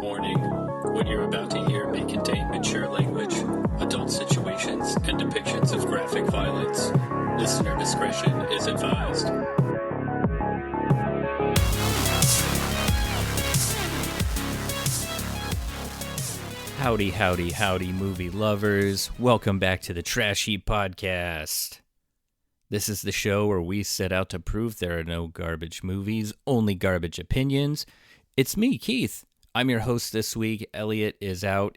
Warning, what you're about to hear may contain mature language, adult situations, and depictions of graphic violence. Listener discretion is advised. Howdy, howdy, howdy, movie lovers. Welcome back to the Trash Heap podcast. This is the show where we set out to prove there are no garbage movies, only garbage opinions. It's me, Keith. I'm your host this week. Elliot is out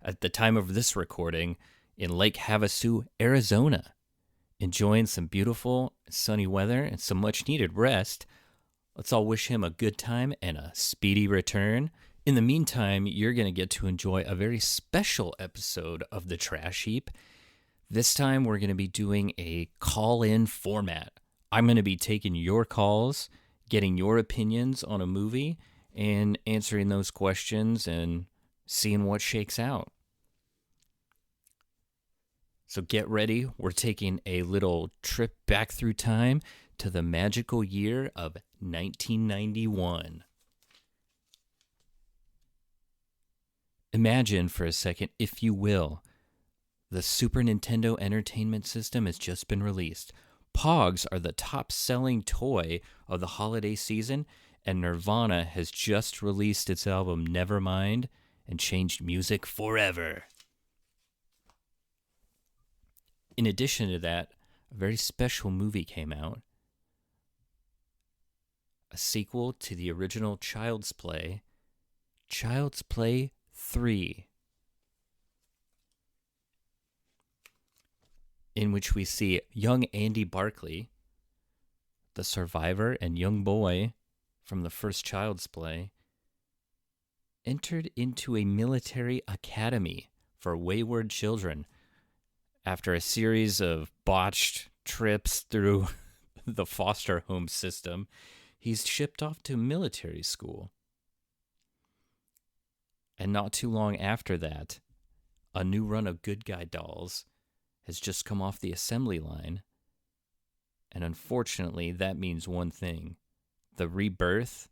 at the time of this recording, in Lake Havasu, Arizona, enjoying some beautiful sunny weather and some much-needed rest. Let's all wish him a good time and a speedy return. In the meantime, you're going to get to enjoy a very special episode of the Trash Heap. This time, we're going to be doing a call-in format. I'm going to be taking your calls, getting your opinions on a movie, and answering those questions and seeing what shakes out. So get ready. We're taking a little trip back through time to the magical year of 1991. Imagine for a second, if you will, the Super Nintendo Entertainment System has just been released. Pogs are the top-selling toy of the holiday season, and Nirvana has just released its album Nevermind and changed music forever. In addition to that, a very special movie came out. A sequel to the original Child's Play, Child's Play 3. In which we see young Andy Barkley, the survivor and young boy from the first Child's Play, entered into a military academy for wayward children. After a series of botched trips through the foster home system, he's shipped off to military school. And not too long after that, a new run of Good Guy dolls has just come off the assembly line. And unfortunately, that means one thing: the rebirth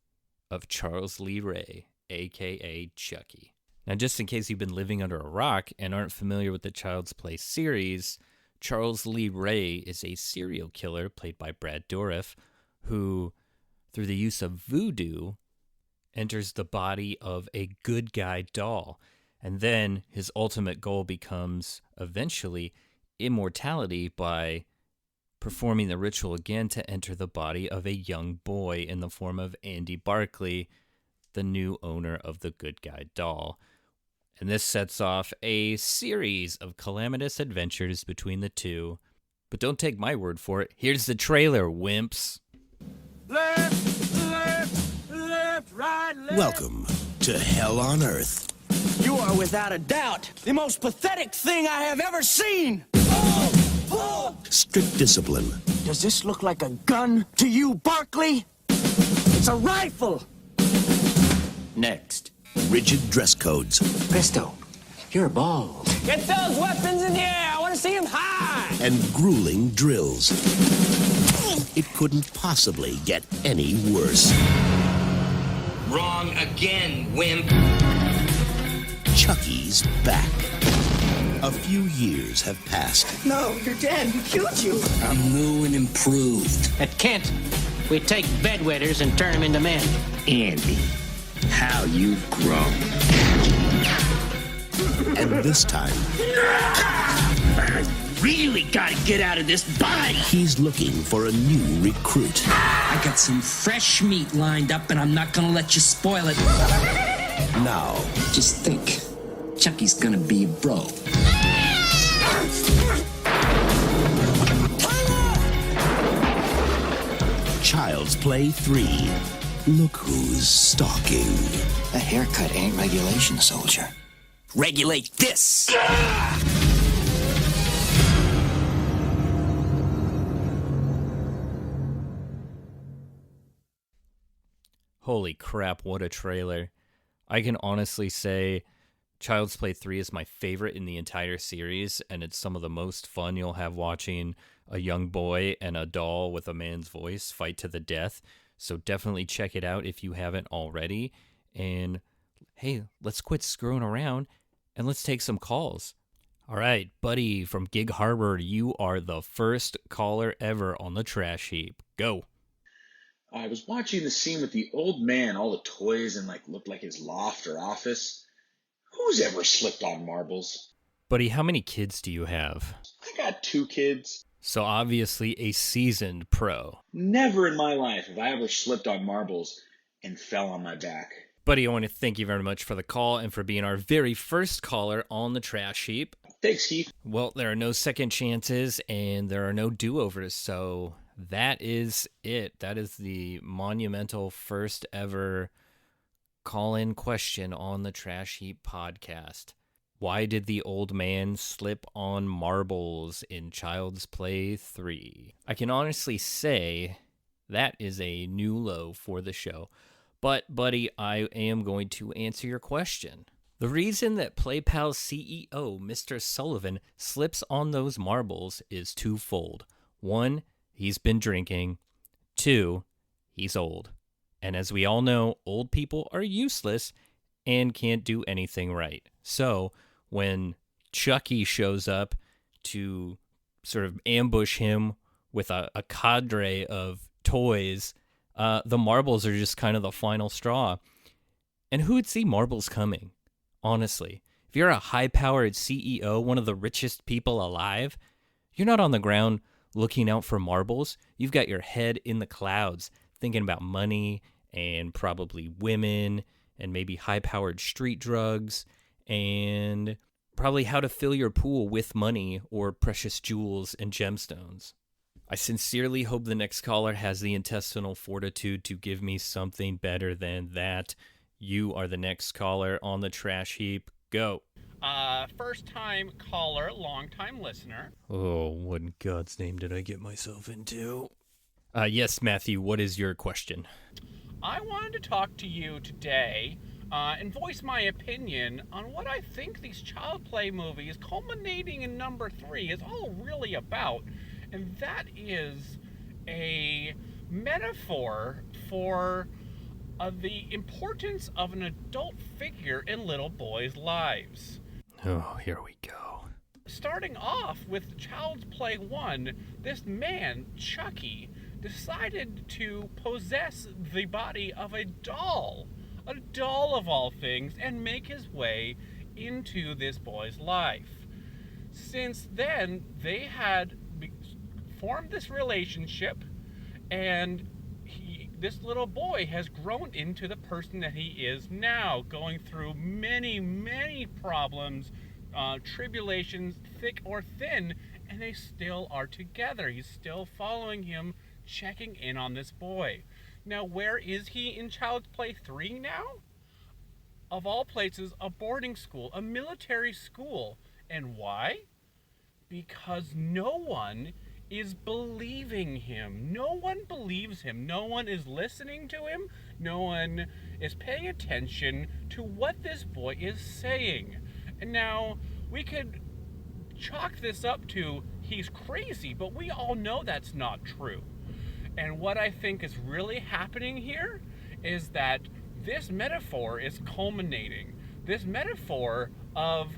of Charles Lee Ray, a.k.a. Chucky. Now, just in case you've been living under a rock and aren't familiar with the Child's Play series, Charles Lee Ray is a serial killer played by Brad Dourif, who, through the use of voodoo, enters the body of a good guy doll. And then his ultimate goal becomes, eventually, immortality by performing the ritual again to enter the body of a young boy in the form of Andy Barkley, the new owner of the good guy doll. And this sets off a series of calamitous adventures between the two. But don't take my word for it. Here's the trailer, wimps. Left, left, left, right, left. Welcome to Hell on Earth. You are without a doubt the most pathetic thing I have ever seen. Strict discipline. Does this look like a gun to you, Barkley? It's a rifle. Next. Rigid dress codes. Presto, you're bald. Get those weapons in the air. I want to see them high. And grueling drills. It couldn't possibly get any worse. Wrong again, wimp. Chucky's back. A few years have passed. No, your dad, he killed you. I'm new and improved. At Kent, we take bedwetters and turn them into men. Andy, how you've grown. And this time, I really gotta get out of this body. he's looking for a new recruit. I got some fresh meat lined up and I'm not gonna let you spoil it. Now, Just think, Chucky's gonna be a bro. Child's Play 3. Look who's stalking. A haircut ain't regulation, soldier. Regulate this! Holy crap, what a trailer. I can honestly say Child's Play 3 is my favorite in the entire series, and it's some of the most fun you'll have watching a young boy and a doll with a man's voice fight to the death. So definitely check it out if you haven't already. And hey, let's quit screwing around and let's take some calls. All right, Buddy from Gig Harbor, you are the first caller ever on the trash heap. Go. I was watching the scene with the old man, all the toys and looked like his loft or office. Who's ever slipped on marbles? Buddy, how many kids do you have? I got 2 kids. So obviously a seasoned pro. Never in my life have I ever slipped on marbles and fell on my back. Buddy, I want to thank you very much for the call and for being our very first caller on the trash heap. Thanks, Heap. Well, there are no second chances and there are no do-overs, so that is it. That is the monumental first ever call-in question on the Trash Heap podcast. Why did the old man slip on marbles in Child's Play 3? I can honestly say that is a new low for the show. But, Buddy, I am going to answer your question. The reason that PlayPal's CEO, Mr. Sullivan, slips on those marbles is twofold. 1, he's been drinking. 2, he's old. And as we all know, old people are useless and can't do anything right. So when Chucky shows up to sort of ambush him with a cadre of toys, the marbles are just kind of the final straw. And who would see marbles coming? Honestly, if you're a high-powered CEO, one of the richest people alive, you're not on the ground looking out for marbles. You've got your head in the clouds thinking about money and probably women and maybe high-powered street drugs and probably how to fill your pool with money or precious jewels and gemstones. I sincerely hope the next caller has the intestinal fortitude to give me something better than that. You are the next caller on the trash heap. Go. First-time caller, long-time listener. Oh, what in God's name did I get myself into? Yes, Matthew, what is your question? I wanted to talk to you today and voice my opinion on what I think these child play movies, culminating in number 3, is all really about. And that is a metaphor for the importance of an adult figure in little boys' lives. Oh, here we go. Starting off with Child's Play 1, this man, Chucky, decided to possess the body of a doll of all things, and make his way into this boy's life. Since then, they had formed this relationship, and this little boy has grown into the person that he is now, going through many, many problems, tribulations, thick or thin, and they still are together. He's still following him, checking in on this boy. Now, where is he in Child's Play 3 now? Of all places, a boarding school, a military school. And why? Because no one is believing him. No one believes him. No one is listening to him. No one is paying attention to what this boy is saying. And now, we could chalk this up to he's crazy, but we all know that's not true. And what I think is really happening here is that this metaphor is culminating. This metaphor of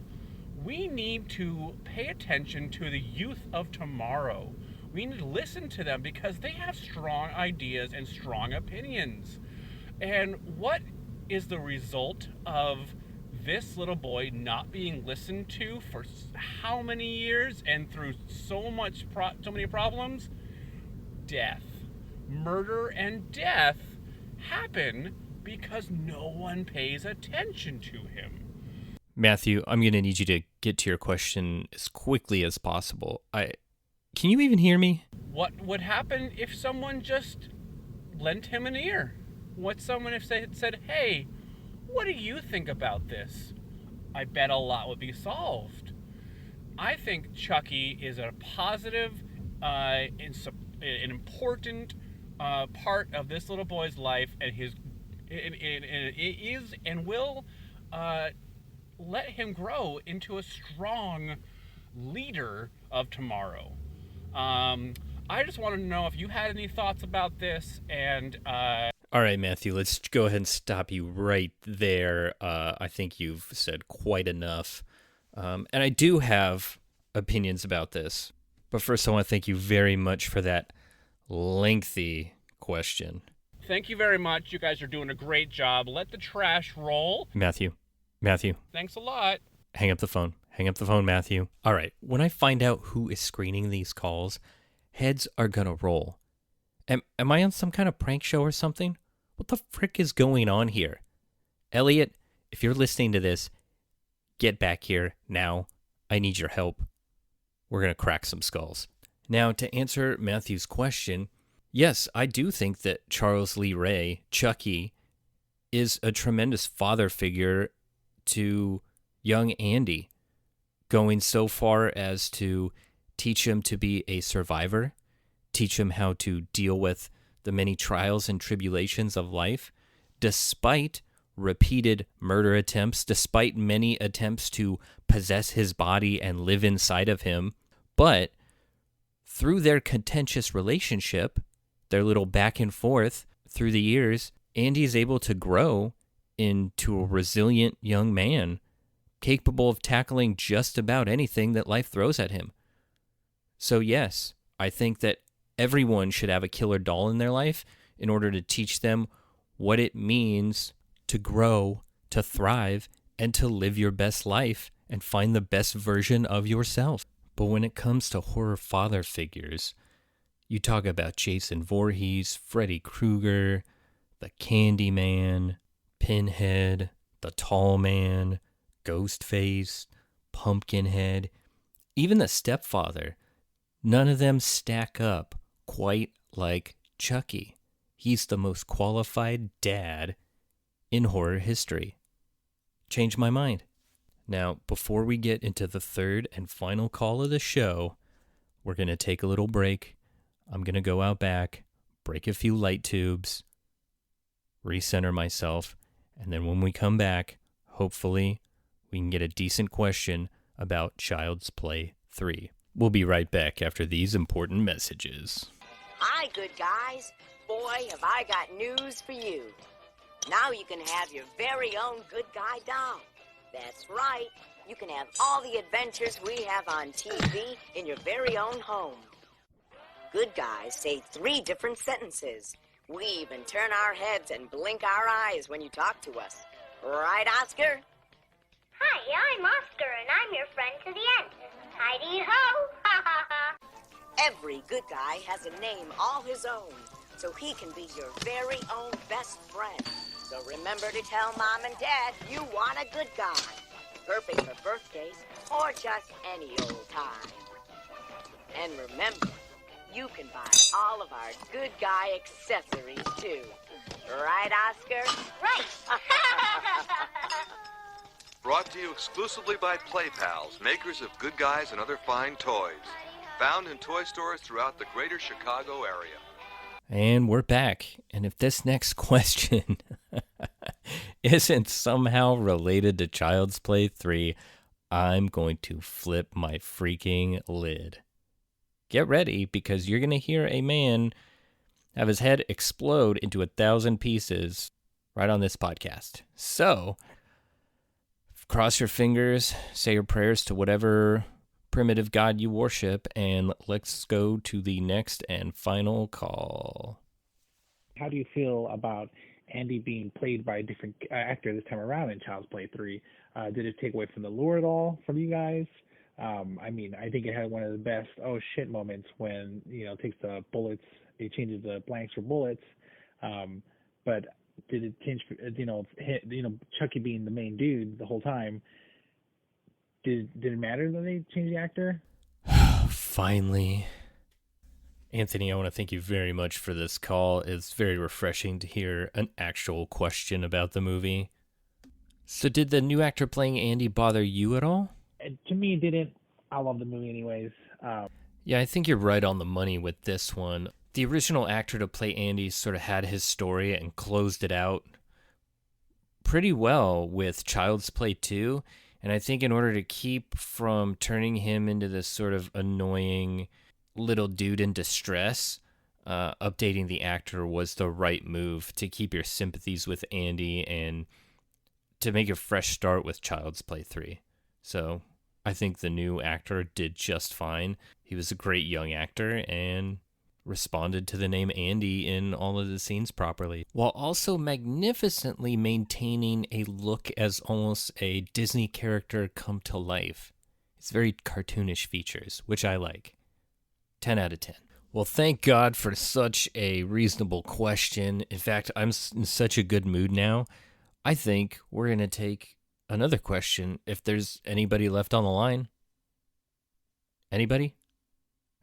we need to pay attention to the youth of tomorrow. We need to listen to them because they have strong ideas and strong opinions. And what is the result of this little boy not being listened to for how many years and through so many problems? Death. Murder and death happen because no one pays attention to him. Matthew, I'm going to need you to get to your question as quickly as possible. Can you even hear me? What would happen if someone just lent him an ear? What someone if they had said, hey, what do you think about this? I bet a lot would be solved. I think Chucky is a positive, an important part of this little boy's life, and it is and will let him grow into a strong leader of tomorrow. I just wanted to know if you had any thoughts about this, and All right, Matthew, let's go ahead and stop you right there. I think you've said quite enough. And I do have opinions about this. But first, I want to thank you very much for that lengthy question. Thank you very much. You guys are doing a great job. Let the trash roll. Matthew. Thanks a lot. Hang up the phone. Hang up the phone, Matthew. All right, when I find out who is screening these calls, heads are going to roll. Am I on some kind of prank show or something? What the frick is going on here? Elliot, if you're listening to this, get back here now. I need your help. We're going to crack some skulls. Now, to answer Matthew's question, yes, I do think that Charles Lee Ray, Chucky, is a tremendous father figure to young Andy, going so far as to teach him to be a survivor, teach him how to deal with the many trials and tribulations of life, despite repeated murder attempts, despite many attempts to possess his body and live inside of him. But through their contentious relationship, their little back and forth through the years, Andy is able to grow into a resilient young man, capable of tackling just about anything that life throws at him. So yes, I think that everyone should have a killer doll in their life in order to teach them what it means to grow, to thrive, and to live your best life and find the best version of yourself. But when it comes to horror father figures, you talk about Jason Voorhees, Freddy Krueger, the Candyman, Pinhead, the Tall Man, Ghostface, Pumpkinhead, even the stepfather. None of them stack up quite like Chucky. He's the most qualified dad in horror history. Changed my mind. Now, before we get into the third and final call of the show, we're going to take a little break. I'm going to go out back, break a few light tubes, recenter myself, and then when we come back, hopefully we can get a decent question about Child's Play 3. We'll be right back after these important messages. Hi, good guys. Boy, have I got news for you. Now you can have your very own good guy doll. That's right. You can have all the adventures we have on TV in your very own home. Good guys say 3 different sentences. We even turn our heads and blink our eyes when you talk to us. Right, Oscar? Hi, I'm Oscar, and I'm your friend to the end. Heidi-ho! Ha ha ha! Every good guy has a name all his own, so he can be your very own best friend. So remember to tell Mom and Dad you want a good guy. Perfect for birthdays or just any old time. And remember, you can buy all of our good guy accessories too. Right, Oscar? Right! Brought to you exclusively by Play Pals, makers of good guys and other fine toys. Found in toy stores throughout the greater Chicago area. And we're back. And if this next question isn't somehow related to Child's Play 3, I'm going to flip my freaking lid. Get ready, because you're going to hear a man have his head explode into 1,000 pieces right on this podcast. So, cross your fingers, say your prayers to whatever primitive god you worship, and let's go to the next and final call. How do you feel about Andy being played by a different actor this time around in Child's Play 3? Did it take away from the lure at all from you guys? I mean, I think it had one of the best oh shit moments when, it takes the bullets, it changes the blanks for bullets. But did it change, Chucky being the main dude the whole time? Did it matter that they changed the actor? Finally. Anthony, I want to thank you very much for this call. It's very refreshing to hear an actual question about the movie. So did the new actor playing Andy bother you at all? To me, it didn't. I love the movie anyways. Yeah, I think you're right on the money with this one. The original actor to play Andy sort of had his story and closed it out pretty well with Child's Play 2. And I think in order to keep from turning him into this sort of annoying little dude in distress, updating the actor was the right move to keep your sympathies with Andy and to make a fresh start with Child's Play 3. So I think the new actor did just fine. He was a great young actor and responded to the name Andy in all of the scenes properly, while also magnificently maintaining a look as almost a Disney character come to life. It's very cartoonish features, which I like. 10 out of 10. Well, thank God for such a reasonable question. In fact, I'm in such a good mood now. I think we're going to take another question if there's anybody left on the line. Anybody?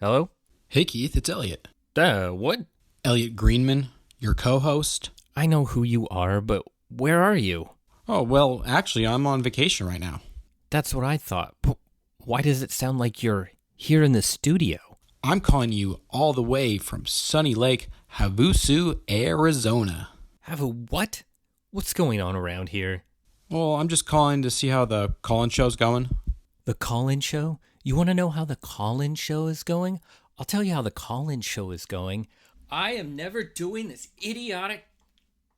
Hello? Hey, Keith, it's Elliot. What? Elliot Greenman, your co-host. I know who you are, but where are you? Oh, well, actually, I'm on vacation right now. That's what I thought. But why does it sound like you're here in the studio? I'm calling you all the way from Sunny Lake, Havasu, Arizona. Have a what? What's going on around here? Well, I'm just calling to see how the call-in show's going. The call-in show? You want to know how the call-in show is going? I'll tell you how the call-in show is going. I am never doing this idiotic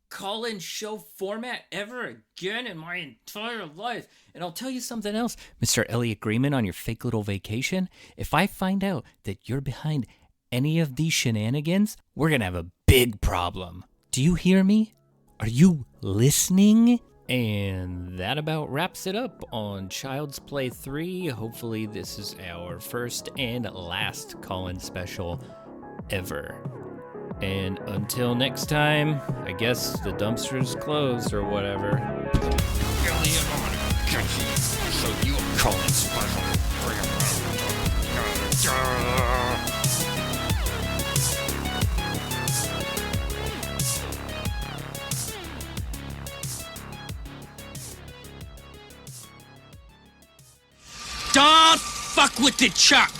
call-in show format ever again in my entire life. And I'll tell you something else, Mr. Elliot Greenman, on your fake little vacation. If I find out that you're behind any of these shenanigans, we're going to have a big problem. Do you hear me? Are you listening? And that about wraps it up on Child's Play 3. Hopefully this is our first and last call-in special ever. And until next time, I guess the dumpster's closed or whatever. Elliot, I'm gonna catch you. So you a call-in special. Don't fuck with the Chuck.